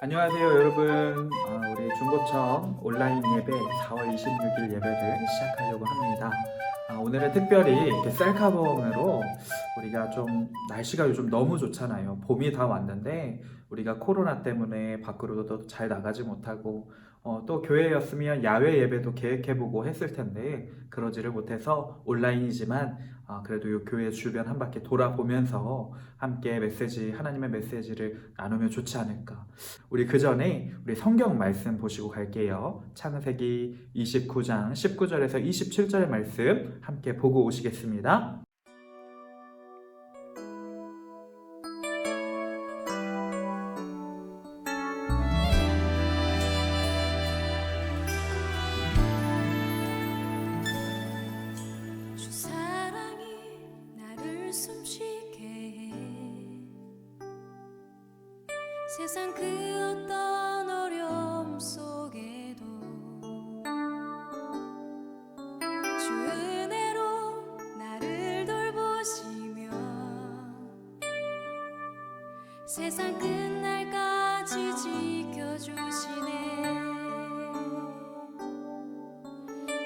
안녕하세요 여러분. 우리 중고청 온라인 예배 4월 26일 예배를 시작하려고 합니다. 오늘은 특별히 이렇게 셀카봉으로 우리가 좀 날씨가 요즘 너무 좋잖아요. 봄이 다 왔는데 우리가 코로나 때문에 밖으로도 잘 나가지 못하고 또 교회였으면 야외 예배도 계획해보고 했을 텐데 그러지를 못해서 온라인이지만 그래도 이 교회 주변 한 바퀴 돌아보면서 함께 하나님의 메시지를 나누면 좋지 않을까. 우리 그 전에 우리 성경 말씀 보시고 갈게요. 창세기 29장 19절에서 27절의 말씀 함께 보고 오시겠습니다. 주 사랑이 나를 숨쉬게 해 세상 그 어떤 어려움 속에도 주 은혜로 나를 돌보시며 세상 끝날까지 지켜주시네.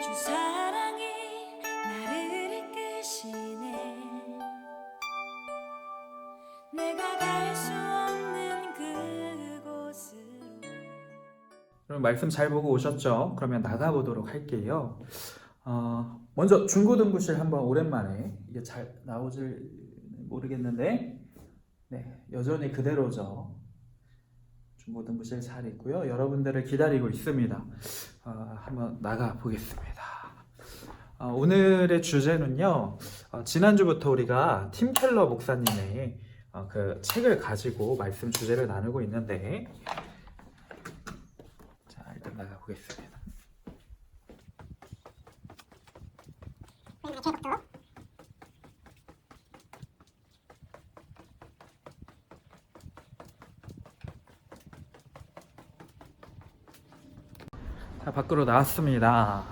주 사랑이 나를 이끄시네. 내가 갈 수 없는 그곳으로. 그럼 말씀 잘 보고 오셨죠? 그러면 나가보도록 할게요. 먼저 중고등부실 한번 오랜만에 이게 잘 나오질 모르겠는데 네, 여전히 그대로죠. 중고등부실 잘 있고요. 여러분들을 기다리고 있습니다. 한번 나가 보겠습니다. 오늘의 주제는요. 지난주부터 우리가 팀 켈러 목사님의 그 책을 가지고 말씀 주제를 나누고 있는데 자, 일단 나가 보겠습니다. 자, 밖으로 나왔습니다.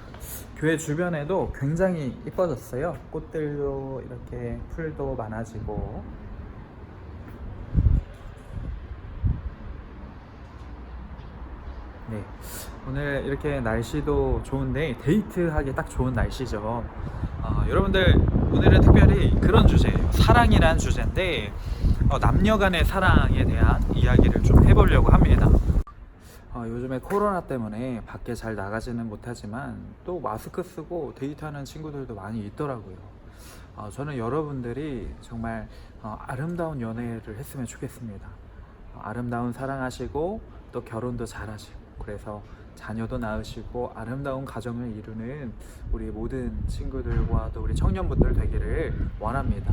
교회 주변에도 굉장히 이뻐졌어요. 꽃들도 이렇게 풀도 많아지고 네, 오늘 이렇게 날씨도 좋은데 데이트하기 딱 좋은 날씨죠. 여러분들 오늘은 특별히 그런 주제예요. 사랑이란 주제인데 남녀 간의 사랑에 대한 이야기를 좀 해보려고 합니다. 요즘에 코로나 때문에 밖에 잘 나가지는 못하지만 또 마스크 쓰고 데이트하는 친구들도 많이 있더라고요. 저는 여러분들이 정말 아름다운 연애를 했으면 좋겠습니다. 아름다운 사랑하시고 또 결혼도 잘하시고 그래서 자녀도 낳으시고 아름다운 가정을 이루는 우리 모든 친구들과 또 우리 청년분들 되기를 원합니다.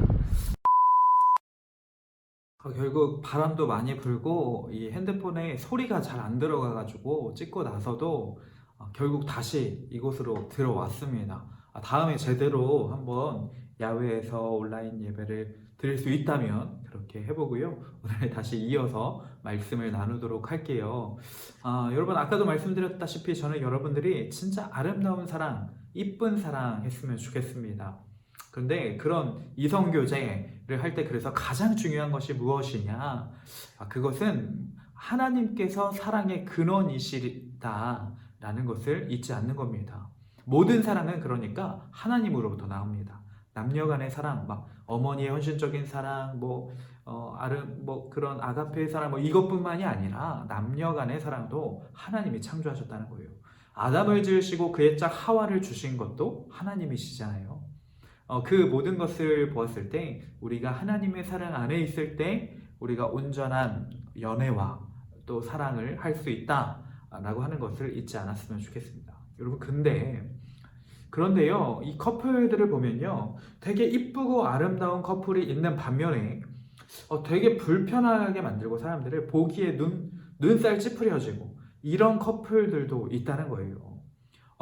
결국 바람도 많이 불고 이 핸드폰에 소리가 잘 안 들어가가지고 찍고 나서도 결국 다시 이곳으로 들어왔습니다. 다음에 제대로 한번 야외에서 온라인 예배를 드릴 수 있다면 그렇게 해보고요. 오늘 다시 이어서 말씀을 나누도록 할게요. 여러분 아까도 말씀드렸다시피 저는 여러분들이 진짜 아름다운 사랑, 이쁜 사랑 했으면 좋겠습니다. 그런데 그런 이성교제를 할 때 그래서 가장 중요한 것이 무엇이냐? 그것은 하나님께서 사랑의 근원이시다라는 것을 잊지 않는 겁니다. 모든 사랑은 그러니까 하나님으로부터 나옵니다. 남녀 간의 사랑, 막 어머니의 헌신적인 사랑, 그런 아가페의 사랑, 이것뿐만이 아니라 남녀 간의 사랑도 하나님이 창조하셨다는 거예요. 아담을 지으시고 그의 짝 하와를 주신 것도 하나님이시잖아요. 그 모든 것을 보았을 때 우리가 하나님의 사랑 안에 있을 때 우리가 온전한 연애와 또 사랑을 할 수 있다라고 하는 것을 잊지 않았으면 좋겠습니다. 여러분 그런데요 이 커플들을 보면요 되게 이쁘고 아름다운 커플이 있는 반면에 되게 불편하게 만들고 사람들을 보기에 눈살 찌푸려지고 이런 커플들도 있다는 거예요.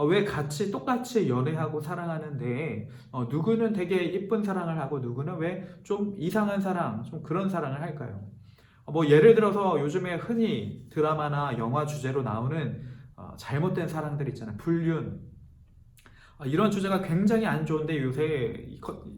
왜 똑같이 연애하고 사랑하는데 누구는 되게 이쁜 사랑을 하고 누구는 왜 좀 이상한 사랑, 좀 그런 사랑을 할까요? 예를 들어서 요즘에 흔히 드라마나 영화 주제로 나오는 잘못된 사랑들 있잖아요. 불륜. 이런 주제가 굉장히 안 좋은데 요새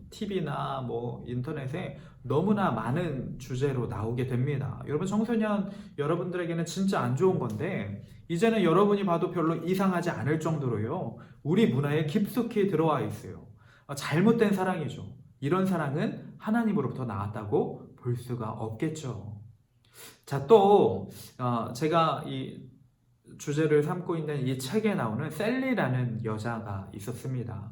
TV나 뭐 인터넷에 너무나 많은 주제로 나오게 됩니다. 여러분 청소년 여러분들에게는 진짜 안 좋은 건데 이제는 여러분이 봐도 별로 이상하지 않을 정도로요. 우리 문화에 깊숙이 들어와 있어요. 잘못된 사랑이죠. 이런 사랑은 하나님으로부터 나왔다고 볼 수가 없겠죠. 자, 또 제가 이 주제를 삼고 있는 이 책에 나오는 셀리라는 여자가 있었습니다.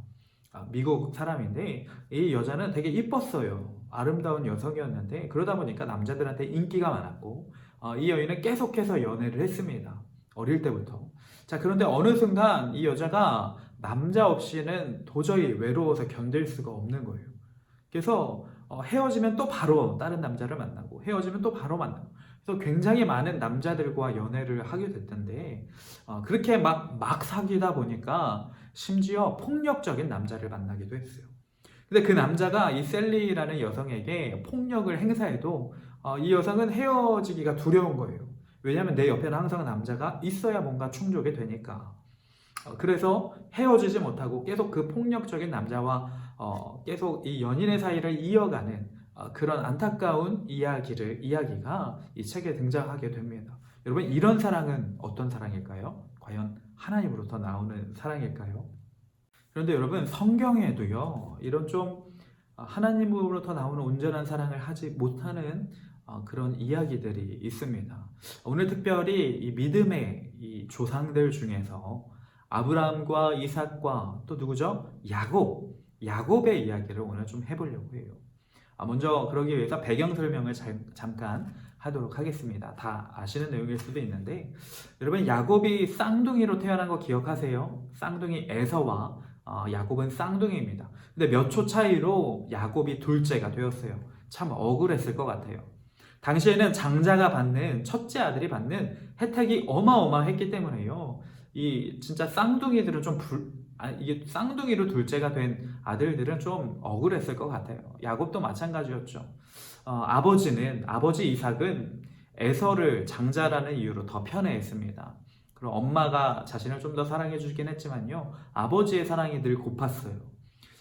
미국 사람인데 이 여자는 되게 이뻤어요. 아름다운 여성이었는데 그러다 보니까 남자들한테 인기가 많았고 이 여인은 계속해서 연애를 했습니다. 어릴 때부터. 자, 그런데 어느 순간 이 여자가 남자 없이는 도저히 외로워서 견딜 수가 없는 거예요. 그래서 헤어지면 또 바로 다른 남자를 만나고 헤어지면 또 바로 만나고 그래서 굉장히 많은 남자들과 연애를 하게 됐던데 그렇게 막 사귀다 보니까 심지어 폭력적인 남자를 만나기도 했어요. 근데 그 남자가 이 셀리라는 여성에게 폭력을 행사해도 이 여성은 헤어지기가 두려운 거예요. 왜냐하면 내 옆에는 항상 남자가 있어야 뭔가 충족이 되니까. 그래서 헤어지지 못하고 계속 그 폭력적인 남자와 계속 이 연인의 사이를 이어가는 그런 안타까운 이야기가 이 책에 등장하게 됩니다. 여러분, 이런 사랑은 어떤 사랑일까요? 과연 하나님으로부터 나오는 사랑일까요? 그런데 여러분, 성경에도요, 이런 좀 하나님으로부터 나오는 온전한 사랑을 하지 못하는 그런 이야기들이 있습니다. 오늘 특별히 이 믿음의 이 조상들 중에서 아브라함과 이삭과 또 누구죠? 야곱의 이야기를 오늘 좀 해보려고 해요. 먼저 그러기 위해서 배경 설명을 잠깐 하도록 하겠습니다. 다 아시는 내용일 수도 있는데 여러분, 야곱이 쌍둥이로 태어난 거 기억하세요? 쌍둥이 에서와 야곱은 쌍둥이입니다. 근데 몇 초 차이로 야곱이 둘째가 되었어요. 참 억울했을 것 같아요. 당시에는 장자가 받는, 첫째 아들이 받는 혜택이 어마어마했기 때문에요. 이 진짜 쌍둥이들은 이게 쌍둥이로 둘째가 된 아들들은 좀 억울했을 것 같아요. 야곱도 마찬가지였죠. 아버지 이삭은 에서를 장자라는 이유로 더 편애했습니다. 그리고 엄마가 자신을 좀 더 사랑해 주긴 했지만요, 아버지의 사랑이 늘 고팠어요.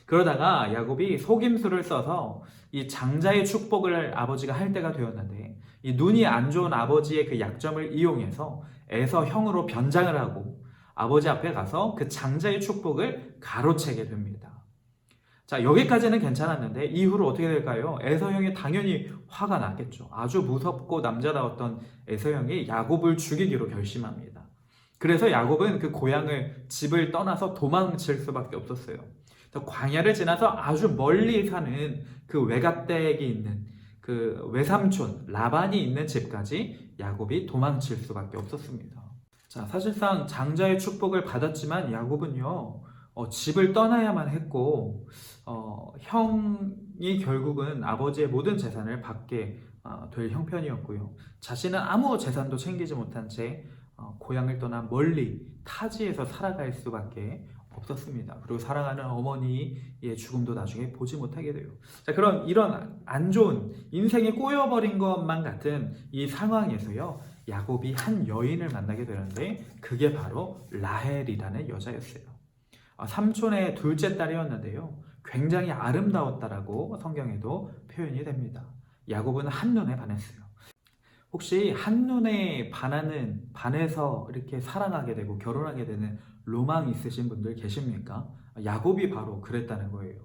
그러다가 야곱이 속임수를 써서 이 장자의 축복을 아버지가 할 때가 되었는데 이 눈이 안 좋은 아버지의 그 약점을 이용해서 에서 형으로 변장을 하고 아버지 앞에 가서 그 장자의 축복을 가로채게 됩니다. 자, 여기까지는 괜찮았는데 이후로 어떻게 될까요? 에서 형이 당연히 화가 났겠죠. 아주 무섭고 남자다웠던 에서 형이 야곱을 죽이기로 결심합니다. 그래서 야곱은 그 집을 떠나서 도망칠 수밖에 없었어요. 광야를 지나서 아주 멀리 사는 그 외갓댁이 있는 그 외삼촌 라반이 있는 집까지 야곱이 도망칠 수밖에 없었습니다. 자, 사실상 장자의 축복을 받았지만 야곱은요, 집을 떠나야만 했고 형이 결국은 아버지의 모든 재산을 받게 될 형편이었고요. 자신은 아무 재산도 챙기지 못한 채 고향을 떠나 멀리 타지에서 살아갈 수밖에 없었습니다. 그리고 사랑하는 어머니의 죽음도 나중에 보지 못하게 돼요. 자, 그럼 이런 안 좋은 인생이 꼬여버린 것만 같은 이 상황에서요, 야곱이 한 여인을 만나게 되는데 그게 바로 라헬이라는 여자였어요. 삼촌의 둘째 딸이었는데요, 굉장히 아름다웠다라고 성경에도 표현이 됩니다. 야곱은 한눈에 반했어요. 혹시 한눈에 반해서 이렇게 사랑하게 되고 결혼하게 되는 로망 있으신 분들 계십니까? 야곱이 바로 그랬다는 거예요.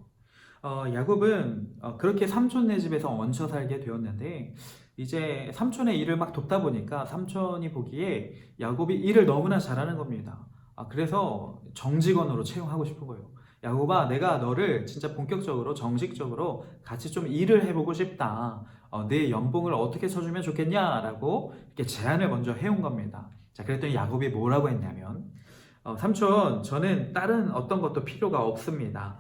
야곱은 그렇게 삼촌네 집에서 얹혀 살게 되었는데 이제 삼촌의 일을 막 돕다 보니까 삼촌이 보기에 야곱이 일을 너무나 잘하는 겁니다. 그래서 정직원으로 채용하고 싶은 거예요. 야곱아, 내가 너를 진짜 본격적으로 정식적으로 같이 좀 일을 해보고 싶다. 내 연봉을 어떻게 쳐주면 좋겠냐라고 이렇게 제안을 먼저 해온 겁니다. 자, 그랬더니 야곱이 뭐라고 했냐면, 삼촌, 저는 다른 어떤 것도 필요가 없습니다.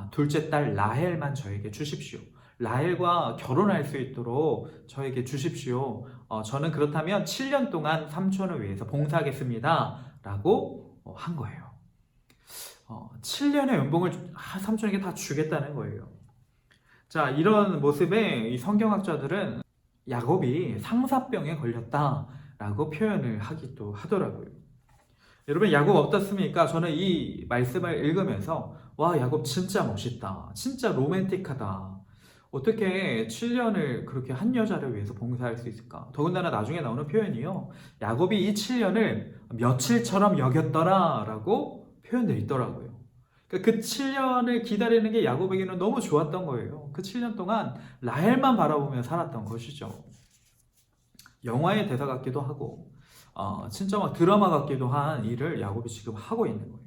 둘째 딸 라헬만 저에게 주십시오. 라헬과 결혼할 수 있도록 저에게 주십시오. 저는 그렇다면 7년 동안 삼촌을 위해서 봉사하겠습니다. 라고 한 거예요. 7년의 연봉을 삼촌에게 다 주겠다는 거예요. 자, 이런 모습에 이 성경학자들은 야곱이 상사병에 걸렸다라고 표현을 하기도 하더라고요. 여러분 야곱 어떻습니까? 저는 이 말씀을 읽으면서 와 야곱 진짜 멋있다. 진짜 로맨틱하다. 어떻게 7년을 그렇게 한 여자를 위해서 봉사할 수 있을까? 더군다나 나중에 나오는 표현이요. 야곱이 이 7년을 며칠처럼 여겼더라 라고 표현되어 있더라고요. 그 7년을 기다리는 게 야곱에게는 너무 좋았던 거예요. 그 7년 동안 라헬만 바라보며 살았던 것이죠. 영화의 대사 같기도 하고 진짜 막 드라마 같기도 한 일을 야곱이 지금 하고 있는 거예요.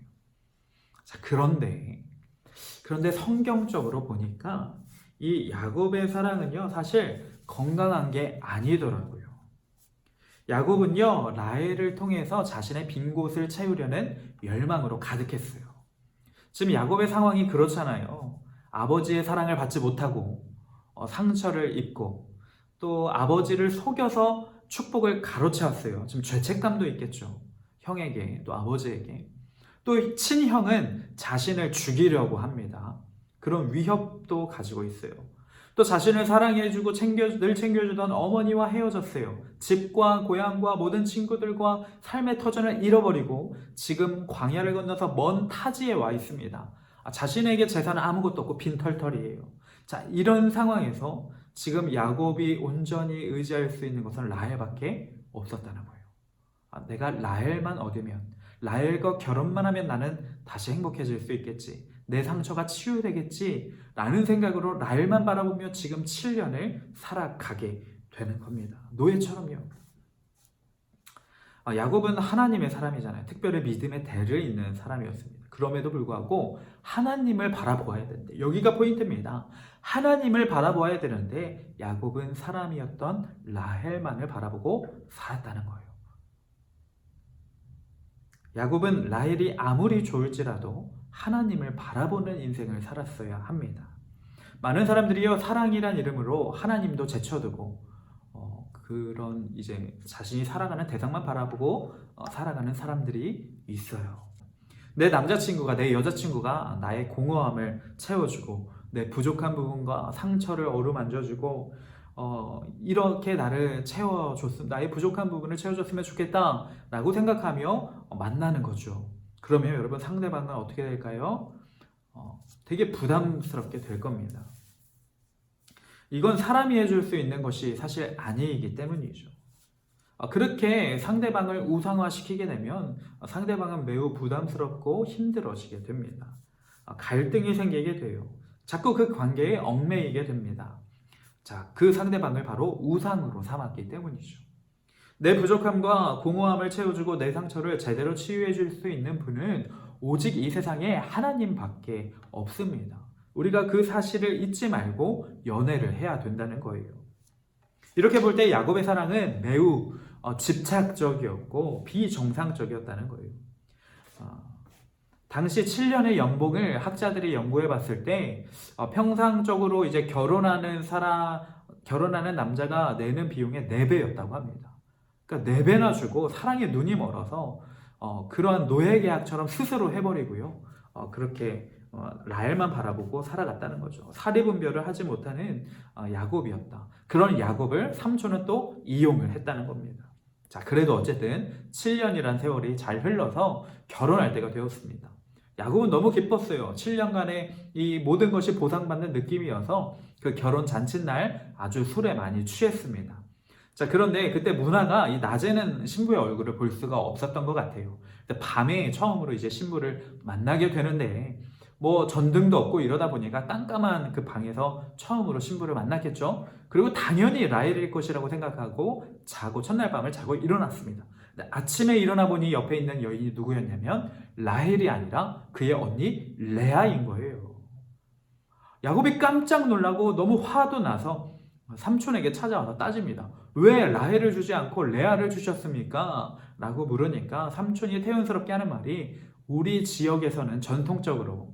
자, 그런데 성경적으로 보니까 이 야곱의 사랑은요 사실 건강한 게 아니더라고요. 야곱은요 라헬을 통해서 자신의 빈 곳을 채우려는 열망으로 가득했어요. 지금 야곱의 상황이 그렇잖아요. 아버지의 사랑을 받지 못하고 상처를 입고 또 아버지를 속여서 축복을 가로채웠어요. 지금 죄책감도 있겠죠. 형에게 또 아버지에게. 또 친형은 자신을 죽이려고 합니다. 그런 위협도 가지고 있어요. 또 자신을 사랑해주고 늘 챙겨주던 어머니와 헤어졌어요. 집과 고향과 모든 친구들과 삶의 터전을 잃어버리고 지금 광야를 건너서 먼 타지에 와 있습니다. 자신에게 재산은 아무것도 없고 빈털털이에요. 자, 이런 상황에서 지금 야곱이 온전히 의지할 수 있는 것은 라헬밖에 없었다는 거예요. 내가 라헬만 얻으면, 라헬과 결혼만 하면 나는 다시 행복해질 수 있겠지. 내 상처가 치유되겠지 라는 생각으로 라헬만 바라보며 지금 7년을 살아가게 되는 겁니다. 노예처럼요. 야곱은 하나님의 사람이잖아요. 특별히 믿음의 대를 잇는 사람이었습니다. 그럼에도 불구하고 하나님을 바라보아야 되는데 여기가 포인트입니다. 하나님을 바라보아야 되는데 야곱은 사람이었던 라헬만을 바라보고 살았다는 거예요. 야곱은 라헬이 아무리 좋을지라도 하나님을 바라보는 인생을 살았어야 합니다. 많은 사람들이요 사랑이란 이름으로 하나님도 제쳐두고 그런 이제 자신이 살아가는 대상만 바라보고 살아가는 사람들이 있어요. 내 남자친구가 내 여자친구가 나의 공허함을 채워주고 내 부족한 부분과 상처를 어루만져주고 이렇게 나를 채워줬으면 나의 부족한 부분을 채워줬으면 좋겠다 라고 생각하며 만나는 거죠. 그러면 여러분 상대방은 어떻게 될까요? 되게 부담스럽게 될 겁니다. 이건 사람이 해줄 수 있는 것이 사실 아니기 때문이죠. 그렇게 상대방을 우상화시키게 되면 상대방은 매우 부담스럽고 힘들어지게 됩니다. 갈등이 생기게 돼요. 자꾸 그 관계에 얽매이게 됩니다. 자, 그 상대방을 바로 우상으로 삼았기 때문이죠. 내 부족함과 공허함을 채워주고 내 상처를 제대로 치유해 줄 수 있는 분은 오직 이 세상에 하나님밖에 없습니다. 우리가 그 사실을 잊지 말고 연애를 해야 된다는 거예요. 이렇게 볼 때 야곱의 사랑은 매우 집착적이었고 비정상적이었다는 거예요. 당시 7년의 연봉을 학자들이 연구해 봤을 때 평상적으로 이제 결혼하는 남자가 내는 비용의 4배였다고 합니다. 그러니까 4배나 주고 사랑에 눈이 멀어서 그러한 노예 계약처럼 스스로 해버리고요. 그렇게 라헬만 바라보고 살아갔다는 거죠. 사리분별을 하지 못하는 야곱이었다. 그런 야곱을 삼촌은 또 이용을 했다는 겁니다. 자, 그래도 어쨌든 7년이란 세월이 잘 흘러서 결혼할 때가 되었습니다. 야곱은 너무 기뻤어요. 7년간의 이 모든 것이 보상받는 느낌이어서 그 결혼 잔칫날 아주 술에 많이 취했습니다. 자, 그런데 그때 문화가 이 낮에는 신부의 얼굴을 볼 수가 없었던 것 같아요. 근데 밤에 처음으로 이제 신부를 만나게 되는데 뭐 전등도 없고 이러다 보니까 깜깜한 그 방에서 처음으로 신부를 만났겠죠. 그리고 당연히 라헬일 것이라고 생각하고 첫날 밤을 자고 일어났습니다. 아침에 일어나 보니 옆에 있는 여인이 누구였냐면 라헬이 아니라 그의 언니 레아인 거예요. 야곱이 깜짝 놀라고 너무 화도 나서 삼촌에게 찾아와서 따집니다. 왜 라헬을 주지 않고 레아를 주셨습니까? 라고 물으니까 삼촌이 태연스럽게 하는 말이 우리 지역에서는 전통적으로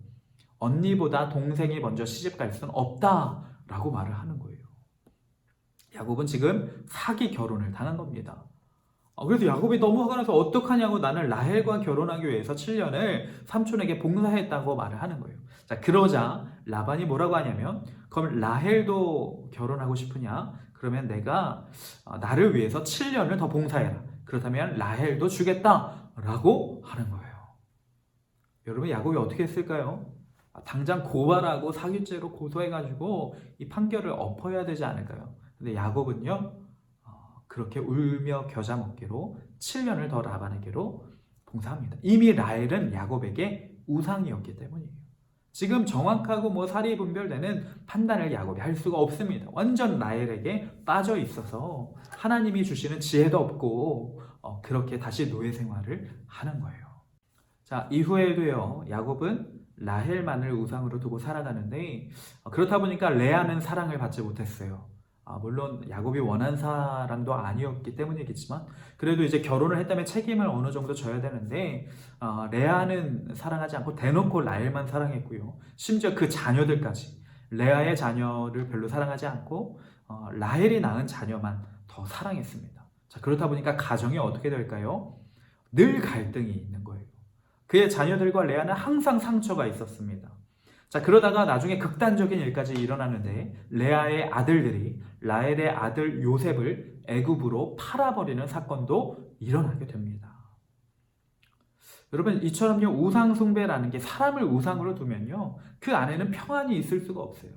언니보다 동생이 먼저 시집갈 수는 없다 라고 말을 하는 거예요. 야곱은 지금 사기 결혼을 당한 겁니다. 그래서 야곱이 너무 화가 나서 어떡하냐고 나는 라헬과 결혼하기 위해서 7년을 삼촌에게 봉사했다고 말을 하는 거예요. 자, 그러자 라반이 뭐라고 하냐면 그럼 라헬도 결혼하고 싶으냐? 그러면 내가 나를 위해서 7년을 더 봉사해라. 그렇다면 라헬도 주겠다 라고 하는 거예요. 여러분, 야곱이 어떻게 했을까요? 당장 고발하고 사기죄로 고소해가지고 이 판결을 엎어야 되지 않을까요? 근데 야곱은요, 그렇게 울며 겨자 먹기로 7년을 더 라반에게로 봉사합니다. 이미 라헬은 야곱에게 우상이었기 때문이에요. 지금 정확하고 뭐 사리 분별되는 판단을 야곱이 할 수가 없습니다. 완전 라헬에게 빠져 있어서 하나님이 주시는 지혜도 없고 그렇게 다시 노예 생활을 하는 거예요. 자, 이후에도요, 야곱은 라헬만을 우상으로 두고 살아가는데 그렇다 보니까 레아는 사랑을 받지 못했어요. 물론 야곱이 원한 사람도 아니었기 때문이겠지만 그래도 이제 결혼을 했다면 책임을 어느 정도 져야 되는데 레아는 사랑하지 않고 대놓고 라헬만 사랑했고요. 심지어 그 자녀들까지 레아의 자녀를 별로 사랑하지 않고 라헬이 낳은 자녀만 더 사랑했습니다. 자, 그렇다 보니까 가정이 어떻게 될까요? 늘 갈등이 있는 거예요. 그의 자녀들과 레아는 항상 상처가 있었습니다. 자, 그러다가 나중에 극단적인 일까지 일어나는데 레아의 아들들이 라헬의 아들 요셉을 애굽으로 팔아버리는 사건도 일어나게 됩니다. 여러분, 이처럼요, 우상 숭배라는 게 사람을 우상으로 두면요, 그 안에는 평안이 있을 수가 없어요.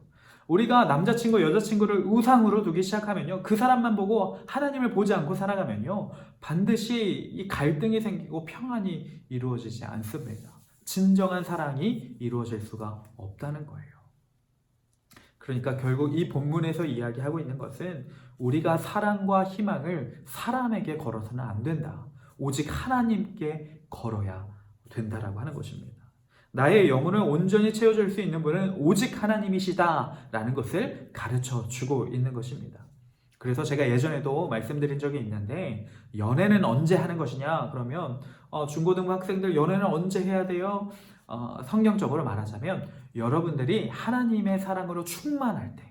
우리가 남자친구, 여자친구를 우상으로 두기 시작하면요, 그 사람만 보고 하나님을 보지 않고 살아가면요, 반드시 이 갈등이 생기고 평안이 이루어지지 않습니다. 진정한 사랑이 이루어질 수가 없다는 거예요. 그러니까 결국 이 본문에서 이야기하고 있는 것은 우리가 사랑과 희망을 사람에게 걸어서는 안 된다. 오직 하나님께 걸어야 된다라고 하는 것입니다. 나의 영혼을 온전히 채워줄 수 있는 분은 오직 하나님이시다라는 것을 가르쳐 주고 있는 것입니다. 그래서 제가 예전에도 말씀드린 적이 있는데 연애는 언제 하는 것이냐? 그러면 중고등부 학생들 연애는 언제 해야 돼요? 성경적으로 말하자면 여러분들이 하나님의 사랑으로 충만할 때,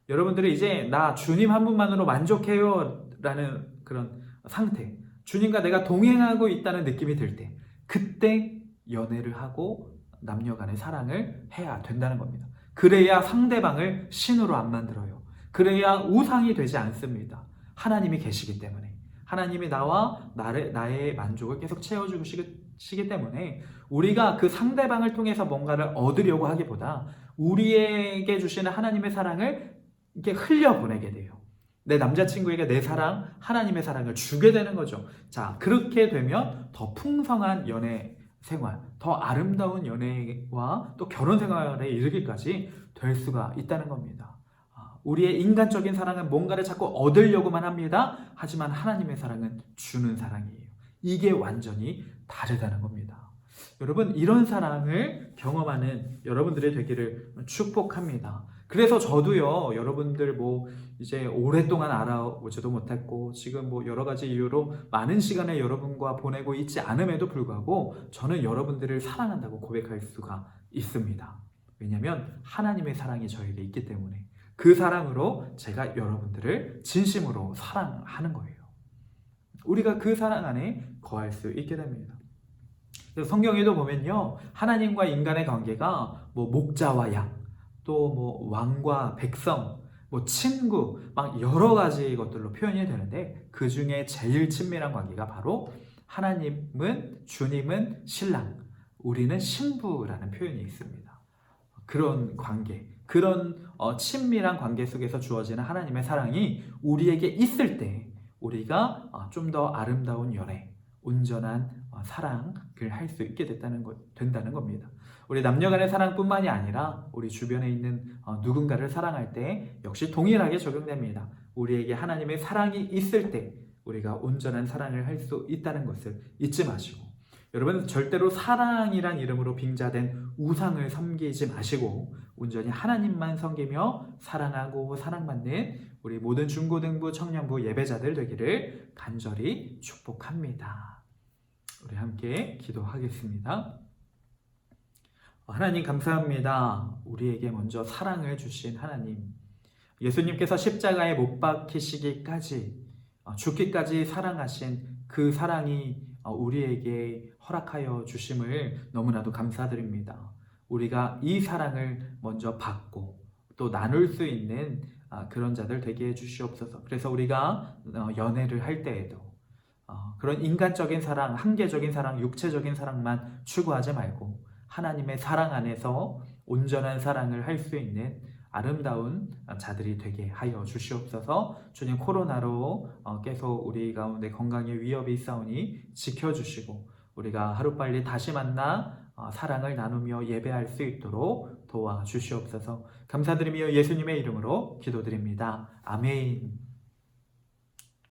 여러분들이 이제 나 주님 한 분만으로 만족해요 라는 그런 상태, 주님과 내가 동행하고 있다는 느낌이 들 때, 그때 연애를 하고 남녀 간의 사랑을 해야 된다는 겁니다. 그래야 상대방을 신으로 안 만들어요. 그래야 우상이 되지 않습니다. 하나님이 계시기 때문에, 하나님이 나와 나의 만족을 계속 채워주시기 때문에 우리가 그 상대방을 통해서 뭔가를 얻으려고 하기보다 우리에게 주시는 하나님의 사랑을 이렇게 흘려보내게 돼요. 내 남자친구에게 내 사랑, 하나님의 사랑을 주게 되는 거죠. 자, 그렇게 되면 더 풍성한 연애 생활, 더 아름다운 연애와 또 결혼 생활에 이르기까지 될 수가 있다는 겁니다. 우리의 인간적인 사랑은 뭔가를 자꾸 얻으려고만 합니다. 하지만 하나님의 사랑은 주는 사랑이에요. 이게 완전히 다르다는 겁니다. 여러분, 이런 사랑을 경험하는 여러분들이 되기를 축복합니다. 그래서 저도요, 여러분들 이제 오랫동안 알아보지도 못했고 지금 여러 가지 이유로 많은 시간을 여러분과 보내고 있지 않음에도 불구하고 저는 여러분들을 사랑한다고 고백할 수가 있습니다. 왜냐하면 하나님의 사랑이 저에게 있기 때문에 그 사랑으로 제가 여러분들을 진심으로 사랑하는 거예요. 우리가 그 사랑 안에 거할 수 있게 됩니다. 그래서 성경에도 보면요, 하나님과 인간의 관계가 목자와 양, 또 왕과 백성, 친구, 막 여러 가지 것들로 표현이 되는데 그 중에 제일 친밀한 관계가 바로 하나님은, 주님은 신랑, 우리는 신부라는 표현이 있습니다. 그런 관계, 그런 친밀한 관계 속에서 주어지는 하나님의 사랑이 우리에게 있을 때 우리가 좀 더 아름다운 연애, 온전한 사랑을 할 수 있게 된다는 겁니다. 우리 남녀간의 사랑뿐만이 아니라 우리 주변에 있는 누군가를 사랑할 때 역시 동일하게 적용됩니다. 우리에게 하나님의 사랑이 있을 때 우리가 온전한 사랑을 할 수 있다는 것을 잊지 마시고, 여러분 절대로 사랑이란 이름으로 빙자된 우상을 섬기지 마시고 온전히 하나님만 섬기며 사랑하고 사랑받는 우리 모든 중고등부 청년부 예배자들 되기를 간절히 축복합니다. 우리 함께 기도하겠습니다. 하나님 감사합니다. 우리에게 먼저 사랑을 주신 하나님, 예수님께서 십자가에 못 박히시기까지 죽기까지 사랑하신 그 사랑이 우리에게 허락하여 주심을 너무나도 감사드립니다. 우리가 이 사랑을 먼저 받고 또 나눌 수 있는 그런 자들 되게 해주시옵소서. 그래서 우리가 연애를 할 때에도 그런 인간적인 사랑, 한계적인 사랑, 육체적인 사랑만 추구하지 말고 하나님의 사랑 안에서 온전한 사랑을 할 수 있는 아름다운 자들이 되게 하여 주시옵소서. 주님, 코로나로 계속 우리 가운데 건강에 위협이 있사오니 지켜주시고 우리가 하루빨리 다시 만나 사랑을 나누며 예배할 수 있도록 도와주시옵소서. 감사드리며 예수님의 이름으로 기도드립니다. 아멘.